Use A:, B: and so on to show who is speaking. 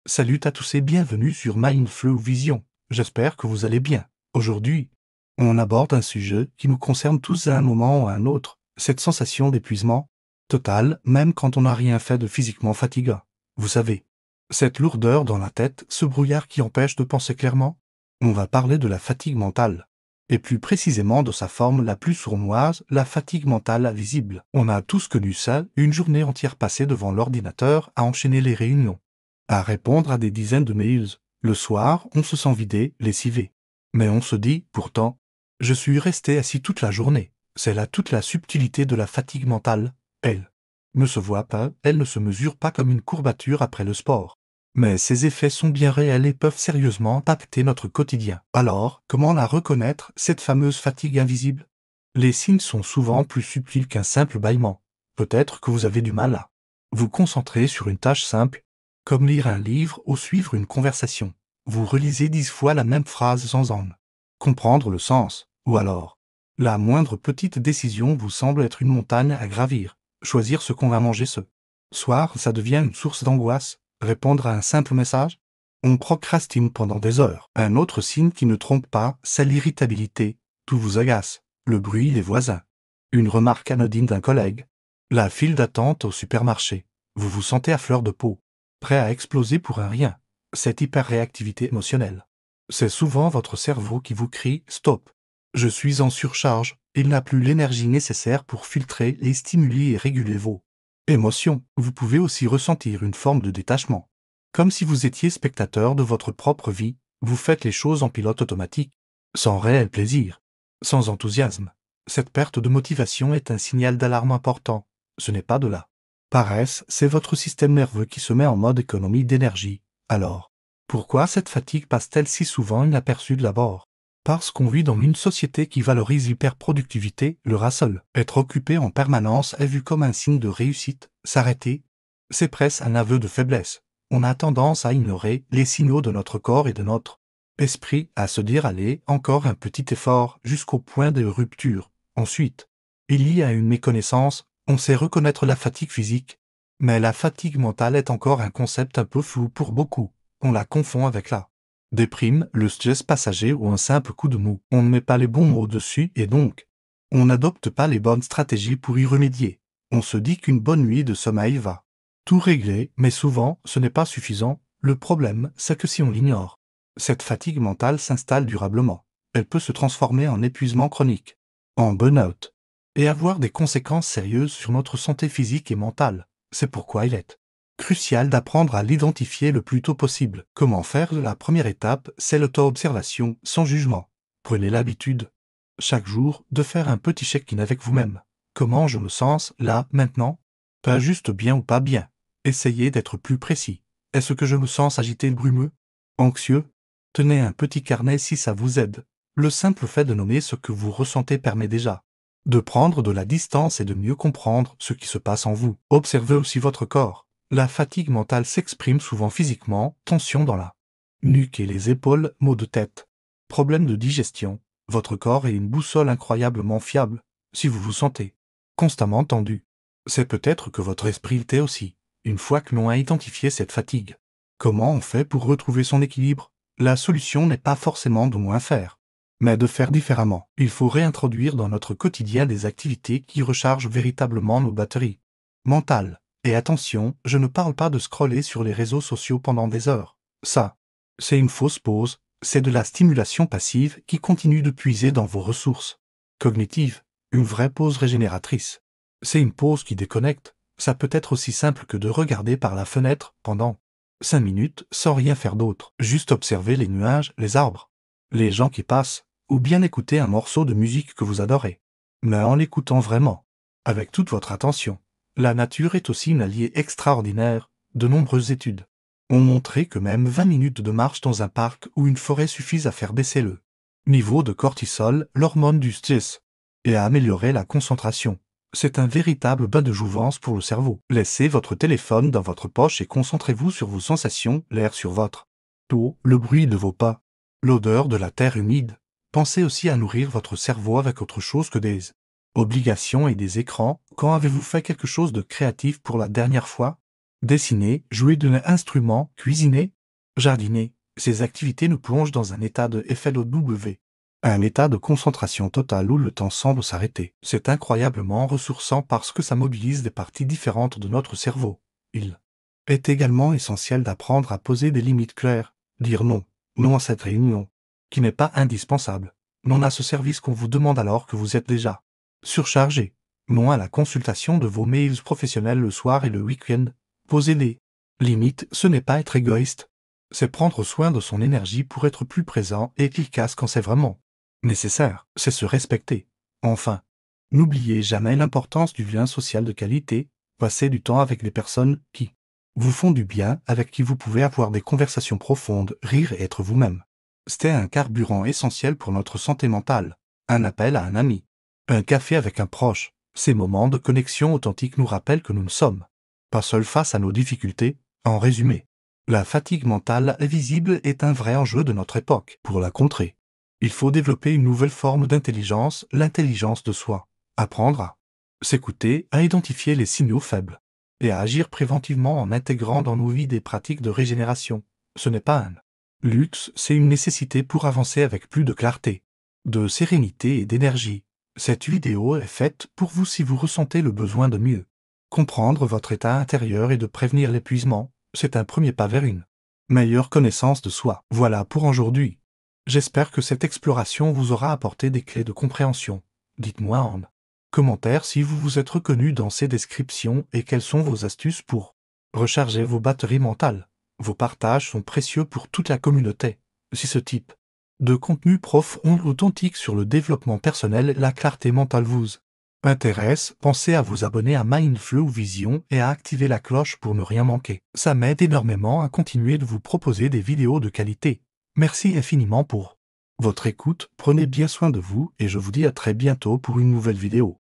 A: Salut à tous et bienvenue sur Mindflow Vision. J'espère que vous allez bien. Aujourd'hui, on aborde un sujet qui nous concerne tous à un moment ou à un autre, cette sensation d'épuisement total, même quand on n'a rien fait de physiquement fatigant. Vous savez, cette lourdeur dans la tête, ce brouillard qui empêche de penser clairement. On va parler de la fatigue mentale. Et plus précisément de sa forme la plus sournoise, la fatigue mentale invisible. On a tous connu ça, une journée entière passée devant l'ordinateur à enchaîner les réunions, à répondre à des dizaines de mails. Le soir, on se sent vidé, lessivé. Mais on se dit, pourtant, je suis resté assis toute la journée. C'est là toute la subtilité de la fatigue mentale. Elle ne se voit pas, elle ne se mesure pas comme une courbature après le sport. Mais ses effets sont bien réels et peuvent sérieusement impacter notre quotidien. Alors, comment la reconnaître, cette fameuse fatigue invisible? Les signes sont souvent plus subtils qu'un simple bâillement. Peut-être que vous avez du mal à vous concentrer sur une tâche simple, comme lire un livre ou suivre une conversation. Vous relisez 10 fois la même phrase sans en comprendre le sens. Ou alors, la moindre petite décision vous semble être une montagne à gravir. Choisir ce qu'on va manger ce soir, ça devient une source d'angoisse. Répondre à un simple message, on procrastine pendant des heures. Un autre signe qui ne trompe pas, c'est l'irritabilité. Tout vous agace. Le bruit des voisins, une remarque anodine d'un collègue, la file d'attente au supermarché. Vous vous sentez à fleur de peau, prêt à exploser pour un rien. Cette hyperréactivité émotionnelle, c'est souvent votre cerveau qui vous crie « Stop ». Je suis en surcharge, il n'a plus l'énergie nécessaire pour filtrer et stimuler et réguler vos émotions. Vous pouvez aussi ressentir une forme de détachement. Comme si vous étiez spectateur de votre propre vie, vous faites les choses en pilote automatique, sans réel plaisir, sans enthousiasme. Cette perte de motivation est un signal d'alarme important. Ce n'est pas de la paresse, c'est votre système nerveux qui se met en mode économie d'énergie. Alors, pourquoi cette fatigue passe-t-elle si souvent inaperçue de l'abord? Parce qu'on vit dans une société qui valorise l'hyperproductivité, le hustle. Être occupé en permanence est vu comme un signe de réussite. S'arrêter, c'est presque un aveu de faiblesse. On a tendance à ignorer les signaux de notre corps et de notre esprit, à se dire allez, encore un petit effort, jusqu'au point de rupture. Ensuite, il y a une méconnaissance, on sait reconnaître la fatigue physique, mais la fatigue mentale est encore un concept un peu flou pour beaucoup. On la confond avec la déprime, le stress passager ou un simple coup de mou. On ne met pas les bons mots dessus et donc, on n'adopte pas les bonnes stratégies pour y remédier. On se dit qu'une bonne nuit de sommeil va tout régler, mais souvent, ce n'est pas suffisant. Le problème, c'est que si on l'ignore, cette fatigue mentale s'installe durablement. Elle peut se transformer en épuisement chronique, en burn-out, et avoir des conséquences sérieuses sur notre santé physique et mentale. C'est pourquoi il est crucial d'apprendre à l'identifier le plus tôt possible. Comment faire? La première étape, c'est l'auto-observation, sans jugement. Prenez l'habitude, chaque jour, de faire un petit check-in avec vous-même. Comment je me sens, là, maintenant? Pas juste bien ou pas bien. Essayez d'être plus précis. Est-ce que je me sens agité, brumeux, anxieux? Tenez un petit carnet si ça vous aide. Le simple fait de nommer ce que vous ressentez permet déjà de prendre de la distance et de mieux comprendre ce qui se passe en vous. Observez aussi votre corps. La fatigue mentale s'exprime souvent physiquement, tension dans la nuque et les épaules, maux de tête, problèmes de digestion. Votre corps est une boussole incroyablement fiable. Si vous vous sentez constamment tendu, c'est peut-être que votre esprit l'est aussi. Une fois que l'on a identifié cette fatigue, comment on fait pour retrouver son équilibre? La solution n'est pas forcément de moins faire, mais de faire différemment. Il faut réintroduire dans notre quotidien des activités qui rechargent véritablement nos batteries mentales. Et attention, je ne parle pas de scroller sur les réseaux sociaux pendant des heures. Ça, c'est une fausse pause, c'est de la stimulation passive qui continue de puiser dans vos ressources cognitives. Une vraie pause régénératrice, c'est une pause qui déconnecte. Ça peut être aussi simple que de regarder par la fenêtre pendant 5 minutes sans rien faire d'autre. Juste observer les nuages, les arbres, les gens qui passent, ou bien écouter un morceau de musique que vous adorez. Mais en l'écoutant vraiment, avec toute votre attention. La nature est aussi une alliée extraordinaire. De nombreuses études ont montré que même 20 minutes de marche dans un parc ou une forêt suffisent à faire baisser le niveau de cortisol, l'hormone du stress, et à améliorer la concentration. C'est un véritable bain de jouvence pour le cerveau. Laissez votre téléphone dans votre poche et concentrez-vous sur vos sensations, l'air sur votre peau, le bruit de vos pas, l'odeur de la terre humide. Pensez aussi à nourrir votre cerveau avec autre chose que des obligations et des écrans. Quand avez-vous fait quelque chose de créatif pour la dernière fois? Dessiner, jouer d'un instrument, cuisiner, jardiner. Ces activités nous plongent dans un état de FLOW. Un état de concentration totale où le temps semble s'arrêter. C'est incroyablement ressourçant parce que ça mobilise des parties différentes de notre cerveau. Il est également essentiel d'apprendre à poser des limites claires, dire non, non à cette réunion, qui n'est pas indispensable, non à ce service qu'on vous demande alors que vous êtes déjà surchargé, non à la consultation de vos mails professionnels le soir et le week-end. Poser des limites, ce n'est pas être égoïste, c'est prendre soin de son énergie pour être plus présent et efficace quand c'est vraiment nécessaire, c'est se respecter. Enfin, n'oubliez jamais l'importance du lien social de qualité, passer du temps avec les personnes qui vous font du bien, avec qui vous pouvez avoir des conversations profondes, rire et être vous-même. C'est un carburant essentiel pour notre santé mentale. Un appel à un ami, un café avec un proche, ces moments de connexion authentique nous rappellent que nous ne sommes pas seuls face à nos difficultés. En résumé, la fatigue mentale visible est un vrai enjeu de notre époque. Pour la contrer, il faut développer une nouvelle forme d'intelligence, l'intelligence de soi. Apprendre à s'écouter, à identifier les signaux faibles et à agir préventivement en intégrant dans nos vies des pratiques de régénération. Ce n'est pas un luxe, c'est une nécessité pour avancer avec plus de clarté, de sérénité et d'énergie. Cette vidéo est faite pour vous si vous ressentez le besoin de mieux comprendre votre état intérieur et de prévenir l'épuisement. C'est un premier pas vers une meilleure connaissance de soi. Voilà pour aujourd'hui. J'espère que cette exploration vous aura apporté des clés de compréhension. Dites-moi en commentaire si vous vous êtes reconnu dans ces descriptions et quelles sont vos astuces pour recharger vos batteries mentales. Vos partages sont précieux pour toute la communauté. Si ce type de contenu profond ou authentique sur le développement personnel et la clarté mentale vous intéresse, pensez à vous abonner à Mindflow Vision et à activer la cloche pour ne rien manquer. Ça m'aide énormément à continuer de vous proposer des vidéos de qualité. Merci infiniment pour votre écoute, prenez bien soin de vous et je vous dis à très bientôt pour une nouvelle vidéo.